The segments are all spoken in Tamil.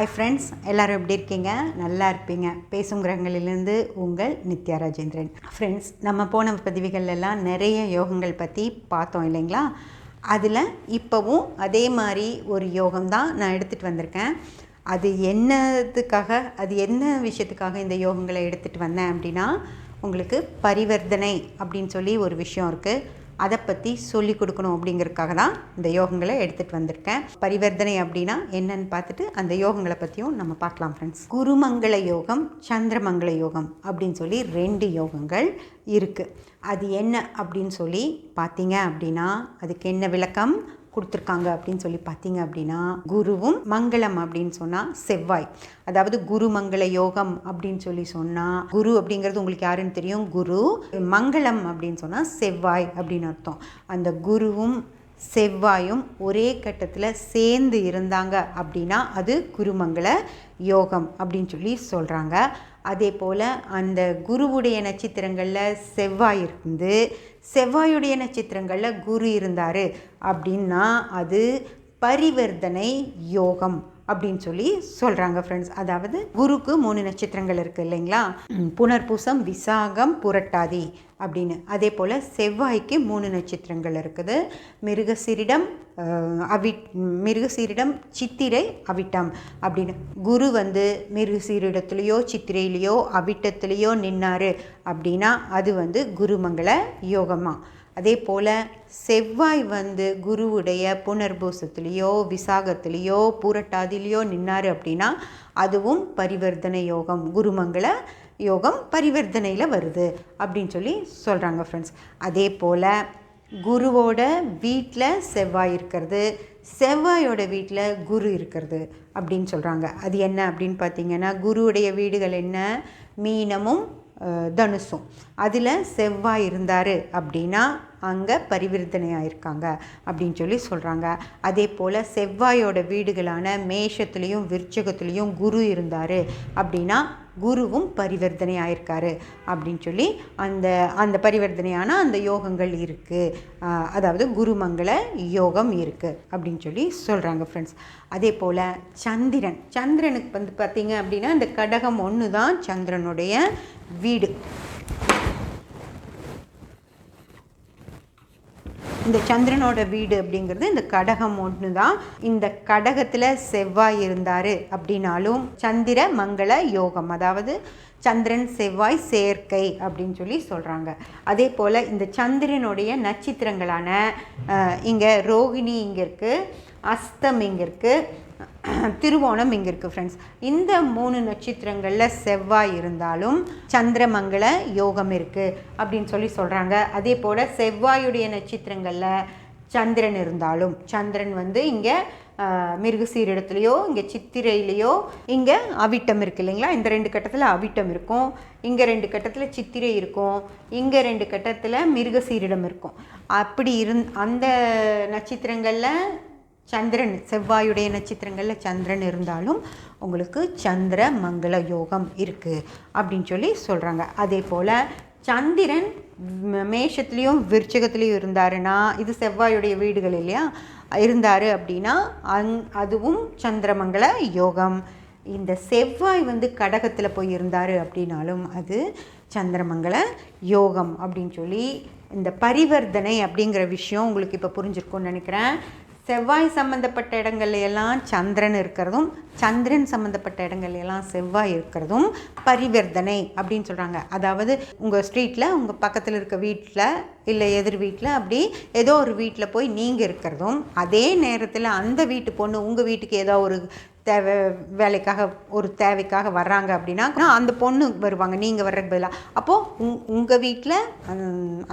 ஹாய் ஃப்ரெண்ட்ஸ், எல்லோரும் எப்படி இருக்கீங்க? நல்லா இருப்பீங்க. பேசும் கிரகங்களிலிருந்து உங்கள் நித்யா ராஜேந்திரன். ஃப்ரெண்ட்ஸ், நம்ம போன பதிவுகளெல்லாம் நிறைய யோகங்கள் பற்றி பார்த்தோம் இல்லைங்களா? அதில் இப்போவும் அதே மாதிரி ஒரு யோகம் தான் நான் எடுத்துகிட்டு வந்திருக்கேன். அது என்ன விஷயத்துக்காக இந்த யோகங்களை எடுத்துகிட்டு வந்தேன் அப்படின்னா, உங்களுக்கு பரிவர்த்தனை அப்படின்னு சொல்லி ஒரு விஷயம் இருக்குது. அதை பற்றி சொல்லிக் கொடுக்கணும் அப்படிங்கிறதுக்காக தான் இந்த யோகங்களை எடுத்துகிட்டு வந்திருக்கேன். பரிவர்த்தனை அப்படின்னா என்னன்னு பார்த்துட்டு அந்த யோகங்களை பற்றியும் நம்ம பார்க்கலாம் ஃப்ரெண்ட்ஸ். குருமங்கள யோகம், சந்திரமங்கள யோகம் அப்படின்னு சொல்லி 2 யோகங்கள் இருக்குது. அது என்ன அப்படின்னு சொல்லி பார்த்தீங்க அப்படின்னா, அதுக்கு என்ன விளக்கம் கொடுத்துருக்காங்க அப்படின்னு சொல்லி பார்த்தீங்க அப்படின்னா, குருவும் மங்களம் அப்படின்னு சொன்னால் செவ்வாய், அதாவது குரு மங்கள யோகம் அப்படின்னு சொல்லி சொன்னால், குரு அப்படிங்கிறது உங்களுக்கு யாருன்னு தெரியும், குரு. மங்களம் அப்படின்னு சொன்னால் செவ்வாய் அப்படின்னு அர்த்தம். அந்த குருவும் செவ்வாயும் ஒரே கட்டத்தில் சேர்ந்து இருந்தாங்க அப்படின்னா அது குருமங்கள யோகம் அப்படின்னு சொல்லி சொல்கிறாங்க. அதே போல் அந்த குருவுடைய நட்சத்திரங்களில் செவ்வாய் இருந்து செவ்வாயுடைய நட்சத்திரங்களில் குரு இருந்தார் அப்படின்னா அது பரிவர்த்தனை யோகம் அப்படின்னு சொல்லி சொல்கிறாங்க ஃப்ரெண்ட்ஸ். அதாவது குருக்கு 3 நட்சத்திரங்கள் இருக்குது இல்லைங்களா? புனர்பூசம், விசாகம், புரட்டாதி அப்படின்னு. அதே போல் செவ்வாய்க்கு 3 நட்சத்திரங்கள் இருக்குது. மிருகசீரிடம், சித்திரை, அவிட்டம் அப்படின்னு. குரு மிருகசீரிடத்துலேயோ சித்திரையிலையோ அவிட்டத்துலேயோ நின்னார் அப்படின்னா அது குருமங்கள யோகமாக. அதே போல் செவ்வாய் குருவுடைய புனர்பூசத்துலேயோ விசாகத்துலேயோ பூரட்டாதிலேயோ நின்னார் அப்படின்னா அதுவும் பரிவர்த்தனை யோகம், குருமங்கள யோகம் பரிவர்த்தனையில் வருது அப்படின்னு சொல்லி சொல்கிறாங்க ஃப்ரெண்ட்ஸ். அதே போல் குருவோட வீட்டில் செவ்வாய் இருக்கிறது, செவ்வாயோட வீட்டில் குரு இருக்கிறது அப்படின்னு சொல்கிறாங்க. அது என்ன அப்படின்னு பார்த்தீங்கன்னா, குருவுடைய வீடுகள் என்ன, மீனமும் தனுசும். அதில் செவ்வாய் இருந்தார் அப்படின்னா அங்கே பரிவர்த்தனையாக இருக்காங்க அப்படின்னு சொல்லி சொல்கிறாங்க. அதே போல் செவ்வாயோட வீடுகளான மேஷத்துலேயும் விருச்சகத்துலேயும் குரு இருந்தார் அப்படின்னா குருவும் பரிவர்த்தனை ஆயிருக்காரு அப்படின்னு சொல்லி அந்த பரிவர்த்தனையான அந்த யோகங்கள் இருக்குது, அதாவது குருமங்கள யோகம் இருக்குது அப்படின்னு சொல்லி சொல்கிறாங்க ஃப்ரெண்ட்ஸ். அதே போல் சந்திரனுக்கு பார்த்தீங்க அப்படின்னா இந்த கடகம் 1 தான் சந்திரனுடைய வீடு. இந்த சந்திரனோட வீடு அப்படிங்கிறது இந்த கடகம் 1 தான். இந்த கடகத்தில் செவ்வாய் இருந்தார் அப்படின்னாலும் சந்திர மங்கள யோகம், அதாவது சந்திரன் செவ்வாய் சேர்க்கை அப்படின்னு சொல்லி சொல்கிறாங்க. அதே போல் இந்த சந்திரனுடைய நட்சத்திரங்களான இங்கே ரோகிணி இங்கே இருக்குது, அஸ்தம் இங்கே இருக்குது, திருவோணம் இங்கே இருக்குது ஃப்ரெண்ட்ஸ். இந்த 3 நட்சத்திரங்களில் செவ்வாய் இருந்தாலும் சந்திரமங்கள யோகம் இருக்குது அப்படின்னு சொல்லி சொல்கிறாங்க. அதே போல் செவ்வாயுடைய நட்சத்திரங்களில் சந்திரன் இருந்தாலும், சந்திரன் இங்கே மிருகசீரிடத்துலையோ இங்கே சித்திரையிலையோ இங்கே அவிட்டம் இருக்குது இல்லைங்களா? இந்த 2 கட்டத்தில் அவிட்டம் இருக்கும், இங்கே 2 கட்டத்தில் சித்திரை இருக்கும், இங்கே 2 கட்டத்தில் மிருகசீரிடம் இருக்கும். அப்படி அந்த நட்சத்திரங்களில் சந்திரன், செவ்வாயுடைய நட்சத்திரங்களில் சந்திரன் இருந்தாலும் உங்களுக்கு சந்திர மங்கள யோகம் இருக்குது அப்படின்னு சொல்லி சொல்கிறாங்க. அதே போல் சந்திரன் மேஷத்துலேயும் விருச்சகத்துலேயும் இருந்தாருன்னா, இது செவ்வாயுடைய வீடுகள் இல்லையா, இருந்தார் அப்படின்னா அதுவும் சந்திரமங்கள யோகம். இந்த செவ்வாய் கடகத்தில் போய் இருந்தார் அப்படின்னாலும் அது சந்திரமங்கள யோகம் அப்படின்னு சொல்லி இந்த பரிவர்த்தனை அப்படிங்கிற விஷயம் உங்களுக்கு இப்போ புரிஞ்சிருக்கும்னு நினைக்கிறேன். செவ்வாய் சம்மந்தப்பட்ட இடங்கள்லையெல்லாம் சந்திரன் இருக்கிறதும், சந்திரன் சம்மந்தப்பட்ட இடங்கள்லையெல்லாம் செவ்வாய் இருக்கிறதும் பரிவர்த்தனை அப்படின்னு சொல்கிறாங்க. அதாவது உங்கள் ஸ்ட்ரீட்டில் உங்கள் பக்கத்தில் இருக்க வீட்டில் இல்லை எதிர் வீட்டில் அப்படி ஏதோ ஒரு வீட்டில் போய் நீங்கள் இருக்கிறதும், அதே நேரத்தில் அந்த வீட்டு பொண்ணு உங்கள் வீட்டுக்கு ஏதோ ஒரு தேவைக்காக வர்றாங்க அப்படின்னா அந்த பொண்ணு வருவாங்க நீங்கள் வர்றதுக்கு பதிலாக. அப்போது உங்கள் வீட்டில்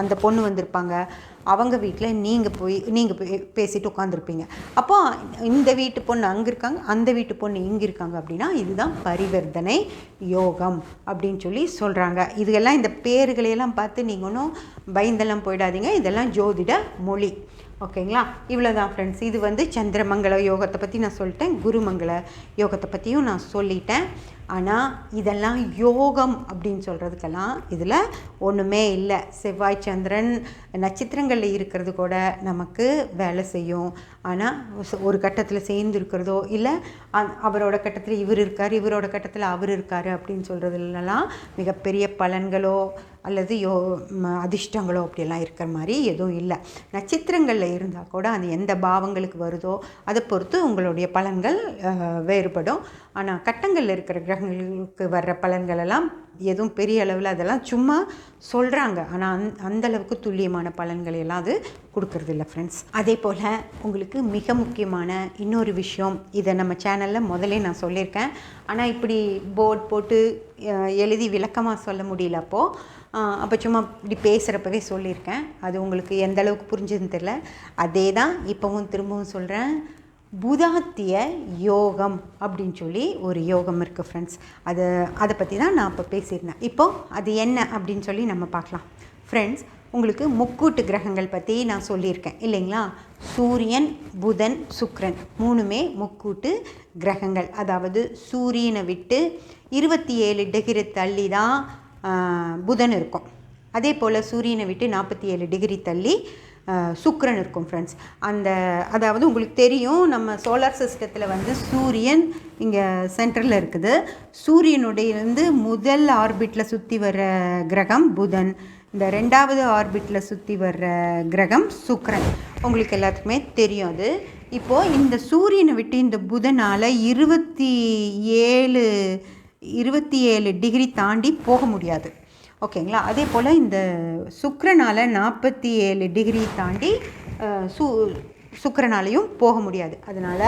அந்த பொண்ணு வந்திருப்பாங்க, அவங்க வீட்டில் நீங்கள் போய் பேசிட்டு உட்காந்துருப்பீங்க. அப்போ இந்த வீட்டு பொண்ணு அங்கே இருக்காங்க, அந்த வீட்டு பொண்ணு இங்கே இருக்காங்க அப்படின்னா இதுதான் பரிவர்த்தனை யோகம் அப்படின்னு சொல்லி சொல்கிறாங்க. இதுகெல்லாம் இந்த பேர்களையெல்லாம் பார்த்து நீங்கள் ஒன்றும் பயந்தெல்லாம் போயிடாதீங்க, இதெல்லாம் ஜோதிட மொழி. ஓகேங்களா? இவ்வளோதான் ஃப்ரெண்ட்ஸ். இது சந்திரமங்கள யோகத்தை பற்றி நான் சொல்லிட்டேன், குருமங்கள யோகத்தை பற்றியும் நான் சொல்லிட்டேன். ஆனால் இதெல்லாம் யோகம் அப்படின்னு சொல்கிறதுக்கெல்லாம் இதில் ஒன்றுமே இல்லை. செவ்வாய் சந்திரன் நட்சத்திரங்களில் இருக்கிறது கூட நமக்கு வேலை செய்யும். ஆனால் ஒரு கட்டத்தில் சேர்ந்து இருக்கிறதோ இல்லை அவரோட கட்டத்தில் இவர் இருக்கார், இவரோட கட்டத்தில் அவர் இருக்கார் அப்படின்னு சொல்கிறதுலாம் மிகப்பெரிய பலன்களோ அல்லது அதிர்ஷ்டங்களோ அப்படியெல்லாம் இருக்கிற மாதிரி எதுவும் இல்லை. நட்சத்திரங்களில் இருந்தால் கூட அது எந்த பாவங்களுக்கு வருதோ அதை பொறுத்து உங்களுடைய பலன்கள் வேறுபடும். ஆனால் கட்டங்களில் இருக்கிற கிரகங்களுக்கு வர்ற பலன்கள் எல்லாம் எதுவும் பெரிய அளவில் அதெல்லாம் சும்மா சொல்கிறாங்க. ஆனால் அந்தளவுக்கு துல்லியமான பலன்கள் எல்லாம் அது கொடுக்கறது இல்லை ஃப்ரெண்ட்ஸ். அதே போல் உங்களுக்கு மிக முக்கியமான இன்னொரு விஷயம், இதை நம்ம சேனலில் முதலே நான் சொல்லியிருக்கேன். ஆனால் இப்படி போர்ட் போட்டு எழுதி விளக்கமாக சொல்ல முடியல. அப்போ சும்மா இப்படி பேசுகிறப்பவே சொல்லியிருக்கேன். அது உங்களுக்கு எந்த அளவுக்கு புரிஞ்சதுன்னு தெரியல. அதே தான் இப்போவும் திரும்பவும் சொல்கிறேன். புதாத்திய யோகம் அப்படின்னு சொல்லி ஒரு யோகம் இருக்குது ஃப்ரெண்ட்ஸ். அதை பற்றி தான் நான் இப்போ பேசியிருந்தேன். இப்போது அது என்ன அப்படின்னு சொல்லி நம்ம பார்க்கலாம் ஃப்ரெண்ட்ஸ். உங்களுக்கு முக்கூட்டு கிரகங்கள் பற்றி நான் சொல்லியிருக்கேன் இல்லைங்களா? சூரியன், புதன், சுக்கிரன் மூணுமே முக்கூட்டு கிரகங்கள். அதாவது சூரியனை விட்டு 27 டிகிரி தள்ளி தான் புதன் இருக்கும். அதே போல் சூரியனை விட்டு 47 டிகிரி தள்ளி சுக்கிரன் இருக்கும் ஃப்ரெண்ட்ஸ். அதாவது உங்களுக்கு தெரியும், நம்ம சோலார் சிஸ்டத்தில் வந்து சூரியன் இங்கே சென்டரில் இருக்குது. சூரியனுடைய முதல் ஆர்பிட்டில் சுற்றி வர்ற கிரகம் புதன். இந்த 2வது ஆர்பிட்டில் சுற்றி வர்ற கிரகம் சுக்கிரன். உங்களுக்கு எல்லாத்துக்குமே தெரியும் அது. இப்போது இந்த சூரியனை விட்டு இந்த புதனால் 27 டிகிரி தாண்டி போக முடியாது. ஓகேங்களா? அதே போல் இந்த சுக்கிரனால் 47 டிகிரி தாண்டி சுக்கிரனாலையும் போக முடியாது. அதனால்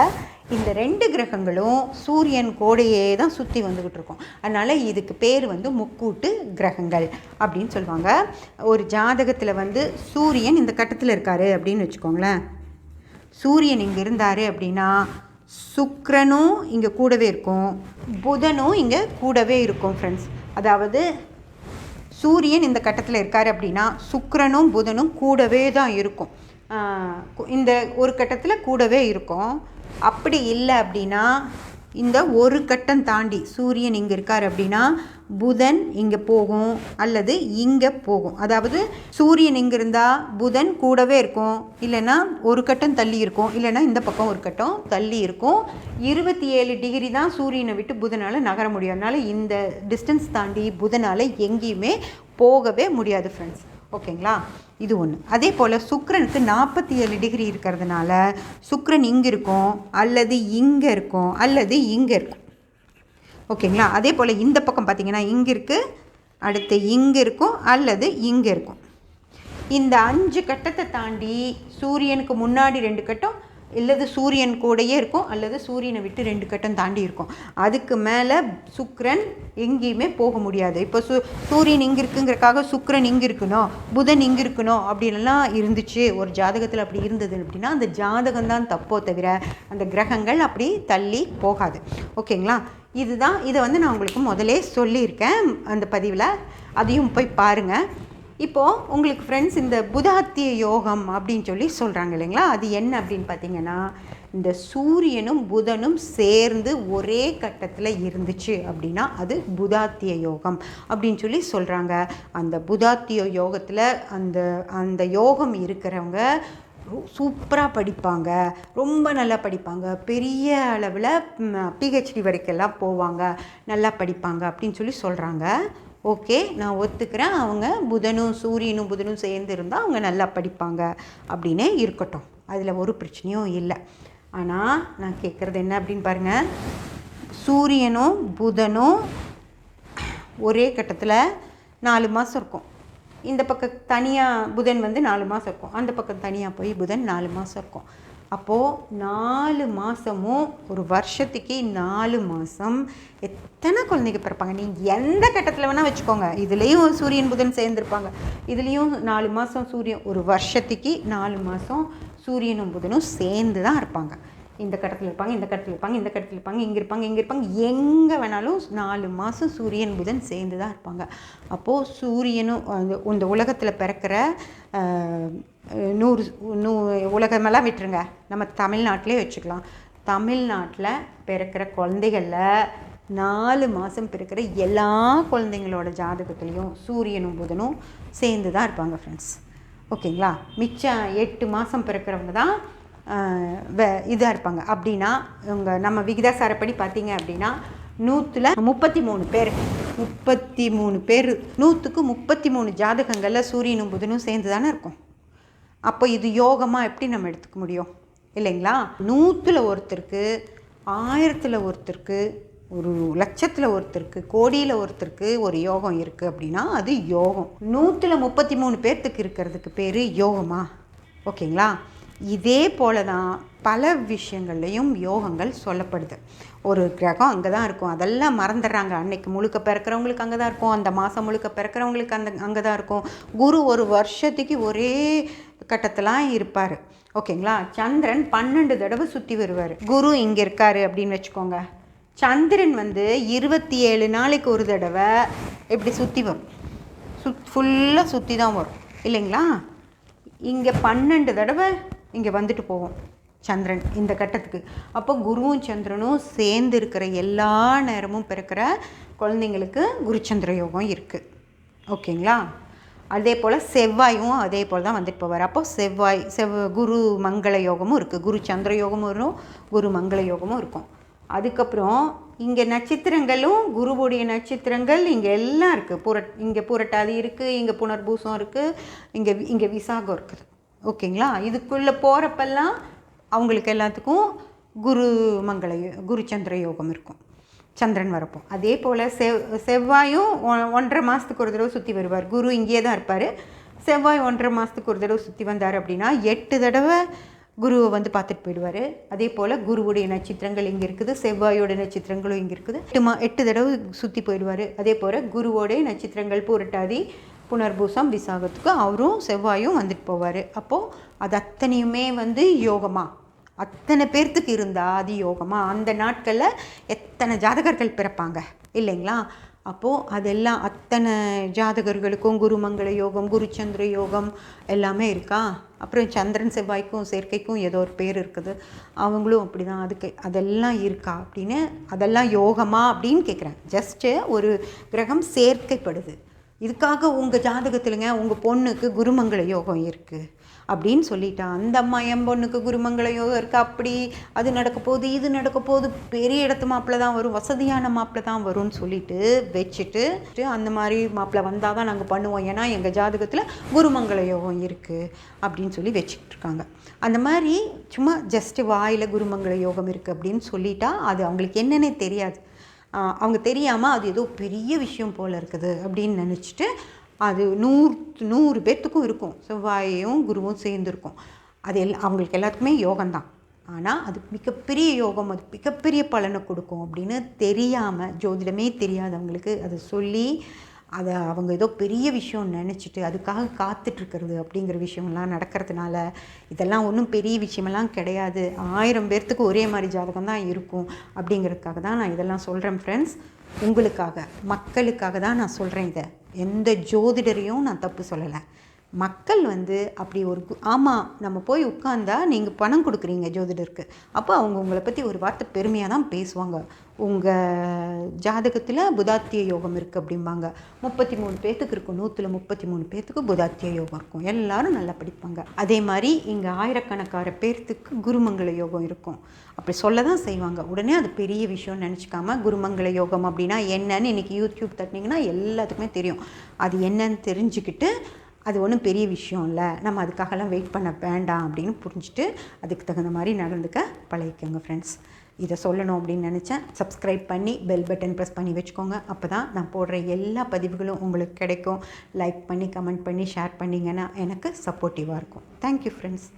இந்த 2 கிரகங்களும் சூரியன் கோடையே தான் சுற்றி வந்துக்கிட்டு இருக்கோம். அதனால் இதுக்கு பேர் வந்து முக்கூட்டு கிரகங்கள் அப்படின்னு சொல்லுவாங்க. ஒரு ஜாதகத்தில் வந்து சூரியன் இந்த கட்டத்தில் இருக்கார் அப்படின்னு வச்சுக்கோங்களேன். சூரியன் இங்கே இருந்தார் அப்படின்னா சுக்கிரனும் இங்கே கூடவே இருக்கும், புதனும் இங்கே கூடவே இருக்கும் ஃப்ரெண்ட்ஸ். அதாவது சூரியன் இந்த கட்டத்தில் இருக்கார் அப்படின்னா சுக்கிரனும் புதனும் கூடவே தான் இருக்கும். இந்த ஒரு கட்டத்தில் கூடவே இருக்கும். அப்படி இல்லை அப்படின்னா இந்த ஒரு கட்டம் தாண்டி சூரியன் இங்கே இருக்கார் அப்படின்னா புதன் இங்கே போகும் அல்லது இங்கே போகும். அதாவது சூரியன் இங்கே இருந்தால் புதன் கூடவே இருக்கும், இல்லைன்னா ஒரு கட்டம் தள்ளி இருக்கும், இல்லைன்னா இந்த பக்கம் ஒரு கட்டம் தள்ளி இருக்கும். 27 டிகிரி தான் சூரியனை விட்டு புதனால் நகர முடியும். அதனால் இந்த டிஸ்டன்ஸ் தாண்டி புதனால் எங்கேயுமே போகவே முடியாது ஃப்ரெண்ட்ஸ். ஓகேங்களா? இது ஒன்று. அதே போல் சுக்கிரனுக்கு 47 டிகிரி இருக்கிறதுனால சுக்கிரன் இங்கே இருக்கும் அல்லது இங்கே இருக்கும் அல்லது இங்கே இருக்கும். ஓகேங்களா? அதே போல் இந்த பக்கம் பார்த்திங்கன்னா இங்கே இருக்குது, அடுத்து இங்கே இருக்கும் அல்லது இங்கே இருக்கும். இந்த 5 கட்டத்தை தாண்டி சூரியனுக்கு முன்னாடி 2 கட்டம் இல்லது சூரியன் கூடையே இருக்கும் அல்லது சூரியனை விட்டு 2 கட்டம் தாண்டி இருக்கும். அதுக்கு மேலே சுக்கிரன் எங்கேயுமே போக முடியாது. இப்போ சூரியன் இங்கே இருக்குங்கிறக்காக சுக்கிரன் இங்கே இருக்கணும், புதன் இங்கே இருக்கணும் அப்படின்லாம் இருந்துச்சு ஒரு ஜாதகத்தில். அப்படி இருந்தது அப்படின்னா அந்த ஜாதகம் தான் தப்போ தவிர அந்த கிரகங்கள் அப்படி தள்ளி போகாது. ஓகேங்களா? இதை வந்து நான் உங்களுக்கு முதலே சொல்லியிருக்கேன் அந்த பதிவில், அதையும் போய் பாருங்கள். இப்போது உங்களுக்கு ஃப்ரெண்ட்ஸ் இந்த புதாத்திய யோகம் அப்படின்னு சொல்லி சொல்கிறாங்க இல்லைங்களா? அது என்ன அப்படின்னு பார்த்தீங்கன்னா, இந்த சூரியனும் புதனும் சேர்ந்து ஒரே கட்டத்தில் இருந்துச்சு அப்படின்னா அது புதாத்திய யோகம் அப்படின்னு சொல்லி சொல்கிறாங்க. அந்த புதாத்திய யோகத்தில் அந்த யோகம் இருக்கிறவங்க சூப்பராக படிப்பாங்க, ரொம்ப நல்லா படிப்பாங்க, பெரிய அளவில் பிஹெச்டி வரைக்கெல்லாம் போவாங்க, நல்லா படிப்பாங்க அப்படின்னு சொல்லி சொல்கிறாங்க. ஓகே, நான் ஒத்துக்கிறேன். அவங்க சூரியனும் புதனும் சேர்ந்து இருந்தால் அவங்க நல்லா படிப்பாங்க அப்படின்னே இருக்கட்டும், அதில் ஒரு பிரச்சனையும் இல்லை. ஆனால் நான் கேட்குறது என்ன அப்படின்னு பாருங்கள். சூரியனும் புதனும் ஒரே கட்டத்தில் 4 மாதம் இருக்கும். இந்த பக்கம் தனியாக புதன் வந்து 4 மாதம் இருக்கும், அந்த பக்கம் தனியாக போய் புதன் 4 மாதம் இருக்கும். அப்போது 4 மாதமும் ஒரு வருஷத்துக்கு 4 மாதம் எத்தனை குழந்தைங்க பிறப்பாங்க? நீங்கள் எந்த கட்டத்தில் வேணால் வச்சுக்கோங்க. இதுலேயும் சூரியன் புதன் சேர்ந்துருப்பாங்க, இதுலேயும் 4 மாதம் சூரியன். ஒரு வருஷத்துக்கு 4 மாதம் சூரியனும் புதனும் சேர்ந்து தான் இருப்பாங்க. இந்த கட்டத்தில் இருப்பாங்க, இந்த கட்டத்தில் இருப்பாங்க, இந்த கட்டத்தில் இருப்பாங்க, இங்கே இருப்பாங்க, இங்கே இருப்பாங்க, எங்கே வேணாலும் 4 மாதம் சூரியன் புதன் சேர்ந்து தான் இருப்பாங்க. அப்போது சூரியனும் இந்த உலகத்தில் பிறக்கிற 100 உலகமெல்லாம் விட்டுருங்க, நம்ம தமிழ்நாட்டிலே வச்சுக்கலாம். தமிழ்நாட்டில் பிறக்கிற குழந்தைகளில் 4 மாதம் பிறக்கிற எல்லா குழந்தைங்களோட ஜாதகத்துலேயும் சூரியனும் புதனும் சேர்ந்து தான் இருப்பாங்க ஃப்ரெண்ட்ஸ். ஓகேங்களா? மிச்சம் 8 மாதம் பிறக்கிறவங்க தான் இதாக இருப்பாங்க. அப்படின்னா நம்ம விகிதாசாரப்படி பார்த்தீங்க அப்படின்னா 133 பேர் 33 பேர் 100க்கு 33 ஜாதகங்களில் சூரியனும் புதனும் சேர்ந்து தானே இருக்கும். அப்போ இது யோகமாக எப்படி நம்ம எடுத்துக்க முடியும் இல்லைங்களா? 100ல் ஒருத்தருக்கு, 1000ல் ஒருத்தருக்கு, 1,00,000ல் ஒருத்தருக்கு, கோடியில் ஒருத்தருக்கு ஒரு யோகம் இருக்குது அப்படின்னா அது யோகம். 100ல் 33 பேர்த்துக்கு இருக்கிறதுக்கு பேர் யோகமா? ஓகேங்களா? இதே போல தான் பல விஷயங்கள்லையும் யோகங்கள் சொல்லப்படுது. ஒரு கிரகம் அங்கே தான் இருக்கும், அதெல்லாம் மறந்துடுறாங்க. அன்னைக்கு முழுக்க பிறக்கிறவங்களுக்கு அங்கே தான் இருக்கும், அந்த மாதம் முழுக்க பிறக்கிறவங்களுக்கு அங்கே தான் இருக்கும். குரு ஒரு வருஷத்துக்கு ஒரே கட்டத்தெல்லாம் இருப்பார். ஓகேங்களா? சந்திரன் 12 தடவை சுற்றி வருவார். குரு இங்கே இருக்கார் அப்படின்னு வச்சுக்கோங்க. சந்திரன் 27 நாளைக்கு ஒரு தடவை இப்படி சுற்றி வரும். ஃபுல்லாக சுற்றி தான் வரும் இல்லைங்களா? இங்கே 12 தடவை இங்கே வந்துட்டு போவோம் சந்திரன் இந்த கட்டத்துக்கு. அப்போ குருவும் சந்திரனும் சேர்ந்து இருக்கிற எல்லா நேரமும் பிறக்கிற குழந்தைங்களுக்கு குருச்சந்திர யோகம் இருக்குது. ஓகேங்களா? அதே போல் செவ்வாயும் அதே போல் தான் வந்துட்டு போவார். அப்போ குரு மங்கள யோகமும் இருக்குது, குரு சந்திர யோகமும் வரும், குரு மங்கள யோகமும் இருக்கும். அதுக்கப்புறம் இங்கே நட்சத்திரங்களும் குருவுடைய நட்சத்திரங்கள் இங்கே எல்லாம் இருக்குது. இங்கே பூரட்டாதி இருக்குது, இங்கே புனர்பூசம் இருக்குது, இங்கே விசாகம் இருக்குது. ஓகேங்களா? இதுக்குள்ளே போகிறப்பெல்லாம் அவங்களுக்கு எல்லாத்துக்கும் குரு சந்திர யோகம் இருக்கும் சந்திரன் வரப்போ. அதே போல் செவ்வாயும் 1.5 மாதத்துக்கு ஒரு தடவை சுற்றி வருவார். குரு இங்கேயே தான் இருப்பார். செவ்வாய் 1.5 மாதத்துக்கு ஒரு தடவை சுற்றி வந்தார் அப்படின்னா 8 தடவை குருவை பார்த்துட்டு போயிடுவார். அதே போல் குருவுடைய நட்சத்திரங்கள் இங்கே இருக்குது, செவ்வாயோட நட்சத்திரங்களும் இங்கே இருக்குது. 8 தடவை சுற்றி போயிடுவார். அதே போல் குருவோடைய நட்சத்திரங்கள் பூரட்டாதி, புனர்பூசம், விசாகத்துக்கு அவரும் செவ்வாயும் வந்துட்டு போவார். அப்போது அது அத்தனையுமே யோகமாக அத்தனை பேர்த்துக்கு இருந்தால் அது யோகமாக அந்த நாட்களில் எத்தனை ஜாதகர்கள் பிறப்பாங்க இல்லைங்களா? அப்போது அதெல்லாம் அத்தனை ஜாதகர்களுக்கும் குருமங்கள யோகம், குருச்சந்திர யோகம் எல்லாமே இருக்கா? அப்புறம் சந்திரன் செவ்வாய்க்கும் சேர்க்கைக்கும் ஏதோ ஒரு பேர் இருக்குது, அவங்களும் அப்படி தான். அதெல்லாம் இருக்கா அப்படின்னு, அதெல்லாம் யோகமா அப்படின்னு கேட்குறேன். ஜஸ்ட்டு ஒரு கிரகம் சேர்க்கைப்படுது. இதுக்காக உங்கள் ஜாதகத்தில்ங்க உங்கள் பொண்ணுக்கு குருமங்கள யோகம் இருக்குது அப்படின்னு சொல்லிட்டா, அந்த அம்மா என் பொண்ணுக்கு குருமங்கள யோகம் இருக்குது, அப்படி அது நடக்க போகுது, இது நடக்க போகுது, பெரிய இடத்து மாப்பிள்ளை தான் வரும், வசதியான மாப்பிள்ளை தான் வரும்னு சொல்லிட்டு வச்சுட்டு அந்த மாதிரி மாப்பிள்ளை வந்தால் தான் நாங்கள் பண்ணுவோம், ஏன்னா எங்கள் ஜாதகத்தில் குருமங்கள யோகம் இருக்குது அப்படின்னு சொல்லி வச்சுக்கிட்டு இருக்காங்க. அந்த மாதிரி சும்மா ஜஸ்ட்டு வாயில் குருமங்கள யோகம் இருக்குது அப்படின்னு சொல்லிட்டா அது அவங்களுக்கு என்னன்னே தெரியாது. அவங்க தெரியாமல் அது ஏதோ பெரிய விஷயம் போல் இருக்குது அப்படின்னு நினச்சிட்டு அது 100 பேர்த்துக்கும் இருக்கும். செவ்வாயும் குருவும் சேர்ந்துருக்கும். அது அவங்களுக்கு எல்லாத்துக்குமே யோகம்தான். ஆனால் அது மிகப்பெரிய யோகம், அது மிகப்பெரிய பலனை கொடுக்கும் அப்படின்னு தெரியாமல், ஜோதிடமே தெரியாதவங்களுக்கு அதை சொல்லி அதை அவங்க ஏதோ பெரிய விஷயம் நினச்சிட்டு அதுக்காக காத்துட்ருக்கிறது அப்படிங்கிற விஷயமெல்லாம் நடக்கிறதுனால இதெல்லாம் ஒன்றும் பெரிய விஷயமெல்லாம் கிடையாது. 1000 பேர்த்துக்கு ஒரே மாதிரி ஜாதகம் தான் இருக்கும் அப்படிங்கிறதுக்காக தான் நான் இதெல்லாம் சொல்கிறேன் ஃப்ரெண்ட்ஸ். உங்களுக்காக, மக்களுக்காக தான் நான் சொல்கிறேன். இதை எந்த ஜோதிடரையும் நான் தப்பு சொல்லலை. மக்கள் அப்படி ஒரு ஆமாம், நம்ம போய் உட்கார்ந்தா நீங்கள் பணம் கொடுக்குறீங்க ஜோதிடருக்கு, அப்போ அவங்க உங்களை பற்றி ஒரு வார்த்தை பெருமையாக தான் பேசுவாங்க. உங்கள் ஜாதகத்தில் புதாத்திய யோகம் இருக்குது அப்படிம்பாங்க. 33 பேர்த்துக்கு இருக்கும், 133 பேர்த்துக்கு புதாத்திய யோகம் இருக்கும், எல்லோரும் நல்லா படிப்பாங்க. அதே மாதிரி இங்கே ஆயிரக்கணக்கான பேர்த்துக்கு குருமங்கள யோகம் இருக்கும். அப்படி சொல்ல தான் செய்வாங்க. உடனே அது பெரிய விஷயம்னு நினச்சிக்காம குருமங்கள யோகம் அப்படின்னா என்னன்னு இன்றைக்கி யூடியூப் தட்டினீங்கன்னா எல்லாத்துக்குமே தெரியும். அது என்னன்னு தெரிஞ்சுக்கிட்டு அது ஒன்றும் பெரிய விஷயம் இல்லை, நம்ம அதுக்காகலாம் வெயிட் பண்ண வேண்டாம் அப்படின்னு புரிஞ்சுட்டு அதுக்கு தகுந்த மாதிரி நடந்துக்க பழகிக்கோங்க ஃப்ரெண்ட்ஸ். இதை சொல்லணும் அப்படின்னு நினச்சேன். சப்ஸ்கிரைப் பண்ணி பெல் பட்டன் ப்ரெஸ் பண்ணி வச்சுக்கோங்க. அப்போ தான் நான் போடுற எல்லா பதிவுகளும் உங்களுக்கு கிடைக்கும். லைக் பண்ணி கமெண்ட் பண்ணி ஷேர் பண்ணிங்கன்னா எனக்கு சப்போர்ட்டிவாக இருக்கும். Thank you friends.